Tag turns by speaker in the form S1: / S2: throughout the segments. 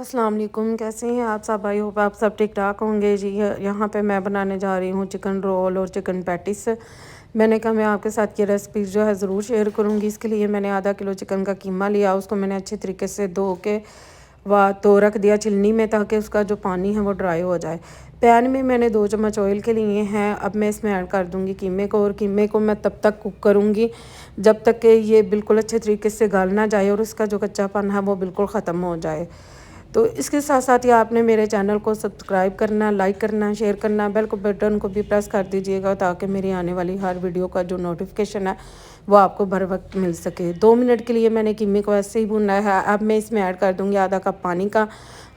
S1: अस्सलाम वालेकुम, कैसे हैं आप सब? आई होप आप सब ठीक ठाक होंगे जी। यहाँ पे मैं बनाने जा रही हूँ चिकन रोल और चिकन पैटिस। मैंने कहा मैं आपके साथ ये रेसिपी जो है ज़रूर शेयर करूँगी। इसके लिए मैंने आधा किलो चिकन का कीमा लिया, उसको मैंने अच्छे तरीके से धो के व तो रख दिया छिलनी में, ताकि उसका जो पानी है वो ड्राई हो जाए। पैन में मैंने 2 चम्मच ऑयल के लिए हैं। अब मैं इसमें ऐड कर दूँगी कीमे को, और कीमे को मैं तब तक कुक करूँगी जब तक कि ये बिल्कुल अच्छे तरीके से गल ना जाए और उसका जो कच्चापन है वो बिल्कुल ख़त्म हो जाए। तो इसके साथ साथ ही आपने मेरे चैनल को सब्सक्राइब करना, लाइक करना, शेयर करना, बेल को बटन को भी प्रेस कर दीजिएगा, ताकि मेरी आने वाली हर वीडियो का जो नोटिफिकेशन है वो आपको बर वक्त मिल सके। 2 मिनट के लिए मैंने कीमे को ऐसे ही भुनना है। अब मैं इसमें ऐड कर दूँगी आधा कप पानी का।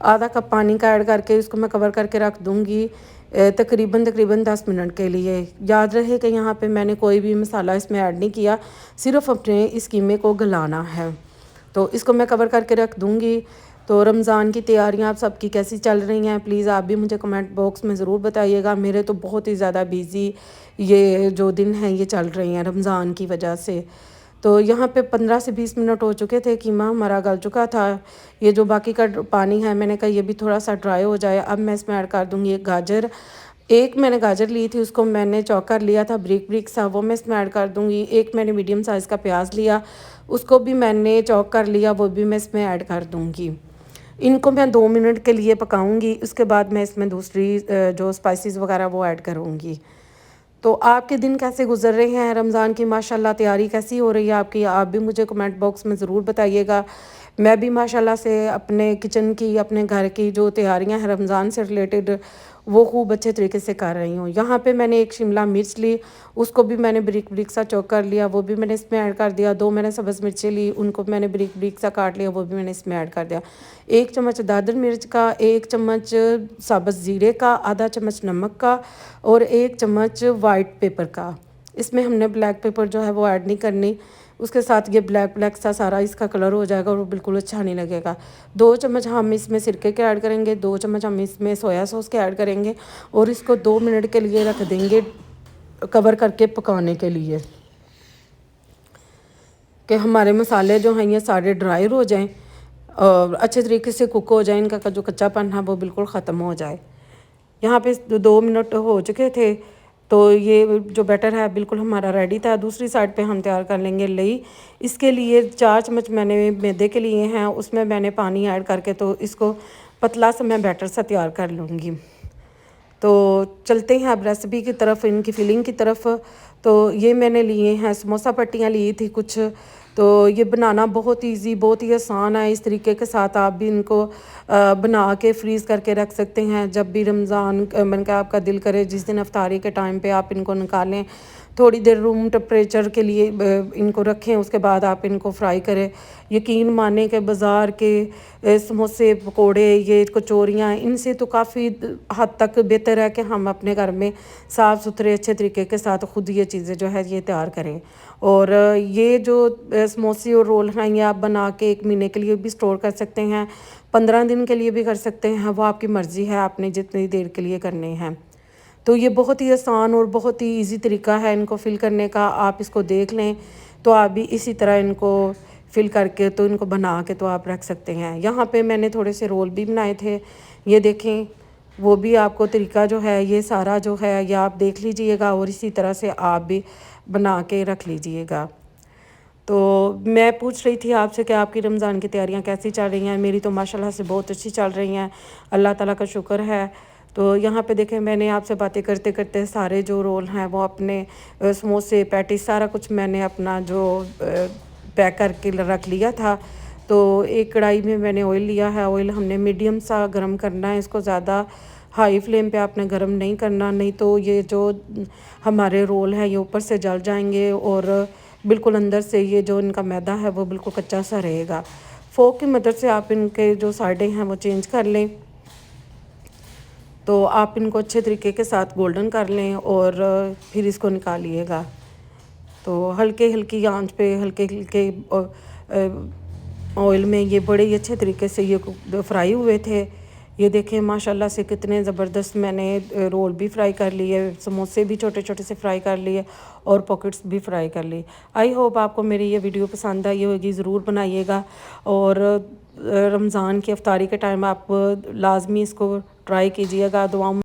S1: आधा कप पानी का ऐड करके इसको मैं कवर करके रख दूँगी तकरीबन 10 मिनट के लिए। याद रहे कि यहाँ पे मैंने कोई भी मसाला इसमें ऐड नहीं किया, सिर्फ अपने इस कीमे को गलाना है। तो इसको मैं कवर करके रख दूँगी। तो रमज़ान की तैयारियां आप सबकी कैसी चल रही हैं, प्लीज़ आप भी मुझे कमेंट बॉक्स में ज़रूर बताइएगा। मेरे तो बहुत ही ज़्यादा बिज़ी ये जो दिन हैं ये चल रही हैं रमज़ान की वजह से। तो यहाँ पे 15 से 20 मिनट हो चुके थे, कीमा हमारा गल चुका था। ये जो बाकी का पानी है, मैंने कहा ये भी थोड़ा सा ड्राई हो जाए। अब मैं इसमें ऐड कर दूँगी एक गाजर। एक मैंने गाजर ली थी, उसको मैंने चॉप कर लिया था ब्रिक ब्रिक सा, वो मैं इसमें ऐड कर दूँगी। एक मैंने मीडियम साइज़ का प्याज लिया, उसको भी मैंने चॉप कर लिया, वो भी मैं इसमें ऐड कर दूँगी। इनको मैं 2 मिनट के लिए पकाऊंगी, उसके बाद मैं इसमें दूसरी जो स्पाइसेस वगैरह वो ऐड करूँगी। तो आपके दिन कैसे गुजर रहे हैं रमज़ान की? माशाल्लाह तैयारी कैसी हो रही है आपकी? आप भी मुझे कमेंट बॉक्स में ज़रूर बताइएगा। मैं भी माशाल्लाह से अपने किचन की, अपने घर की जो तैयारियां हैं रमज़ान से रिलेटेड, वो खूब अच्छे तरीके से कर रही हूँ। यहाँ पे मैंने एक शिमला मिर्च ली, उसको भी मैंने ब्रिक ब्रिक सा चॉप कर लिया, वो भी मैंने इसमें ऐड कर दिया। 2 मैंने सब्ज़ मिर्चें ली, उनको मैंने ब्रिक ब्रिक सा काट लिया, वो भी मैंने इसमें ऐड कर दिया। 1 चम्मच दादर मिर्च का, 1 चम्मच साबुत ज़ीरे का, आधा चम्मच नमक का, और 1 चम्मच वाइट पेपर का। इसमें हमने ब्लैक पेपर जो है वो ऐड नहीं करनी, उसके साथ ये ब्लैक ब्लैक सा सारा इसका कलर हो जाएगा और वो बिल्कुल अच्छा नहीं लगेगा। 2 चम्मच हम इसमें सिरके के ऐड करेंगे, 2 चम्मच हम इसमें सोया सॉस के ऐड करेंगे, और इसको 2 मिनट के लिए रख देंगे कवर करके पकाने के लिए, कि हमारे मसाले जो हैं ये सारे ड्राई हो जाएं और अच्छे तरीके से कुक हो जाए, इनका जो कच्चापन है वो बिल्कुल ख़त्म हो जाए। यहाँ पे 2 मिनट हो चुके थे, तो ये जो बैटर है बिल्कुल हमारा रेडी था। दूसरी साइड पे हम तैयार कर लेंगे लई। इसके लिए 4 चम्मच मैंने मैदे के लिए हैं, उसमें मैंने पानी ऐड करके तो इसको पतला सा मैं बैटर सा तैयार कर लूँगी। तो चलते हैं अब रेसिपी की तरफ, इनकी फिलिंग की तरफ। तो ये मैंने लिए हैं समोसा पट्टियाँ ली थी कुछ। तो ये बनाना बहुत इजी, बहुत ही आसान है। इस तरीके के साथ आप भी इनको बना के फ्रीज़ करके रख सकते हैं। जब भी रमज़ान मन का आपका दिल करे, जिस दिन अफ्तारी के टाइम पे आप इनको निकालें, थोड़ी देर रूम टेम्परेचर के लिए इनको रखें, उसके बाद आप इनको फ्राई करें। यकीन माने कि बाज़ार के समोसे पकोड़े, ये कचौरियाँ, इनसे तो काफ़ी हद तक बेहतर है कि हम अपने घर में साफ़ सुथरे अच्छे तरीके के साथ ख़ुद ये चीज़ें जो है ये तैयार करें। और ये जो समोसे और रोल हैं ये आप बना के 1 महीने के लिए भी स्टोर कर सकते हैं, 15 दिन के लिए भी कर सकते हैं, वो आपकी मर्ज़ी है, आपने जितनी देर के लिए करने हैं। तो ये बहुत ही आसान और बहुत ही इजी तरीका है इनको फ़िल करने का। आप इसको देख लें तो आप भी इसी तरह इनको फ़िल करके तो इनको बना के तो आप रख सकते हैं। यहाँ पे मैंने थोड़े से रोल भी बनाए थे, ये देखें। वो भी आपको तरीका जो है ये सारा जो है ये आप देख लीजिएगा, और इसी तरह से आप भी बना के रख लीजिएगा। तो मैं पूछ रही थी आपसे कि आपकी रमज़ान की तैयारियां कैसी चल रही हैं? मेरी तो माशाल्लाह से बहुत अच्छी चल रही हैं, अल्लाह ताला का शुक्र है। तो यहाँ पे देखें, मैंने आपसे बातें करते करते सारे जो रोल हैं वो अपने समोसे पैटीज सारा कुछ मैंने अपना जो पैक करके रख लिया था। तो एक कढ़ाई में मैंने ऑयल लिया है। ऑयल हमने मीडियम सा गर्म करना है, इसको ज़्यादा हाई फ्लेम पे आपने गर्म नहीं करना, नहीं तो ये जो हमारे रोल हैं ये ऊपर से जल जाएंगे और बिल्कुल अंदर से ये जो इनका मैदा है वो बिल्कुल कच्चा सा रहेगा। फोक की मदद से आप इनके जो साइडें हैं वो चेंज कर लें। तो आप इनको अच्छे तरीके के साथ गोल्डन कर लें और फिर इसको निकालिएगा। तो हल्के हल्की आंच पे हल्के हल्के ऑयल में ये बड़े ही अच्छे तरीके से ये फ्राई हुए थे। ये देखें माशाल्लाह से कितने ज़बरदस्त मैंने रोल भी फ्राई कर लिए, समोसे भी छोटे छोटे से फ्राई कर लिए और पॉकेट्स भी फ्राई कर लिए। आई होप आपको मेरी ये वीडियो पसंद आई होगी, ज़रूर बनाइएगा। और रमज़ान की अफ्तारी के टाइम आप लाजमी इसको ट्राई कीजिएगा। दुआओं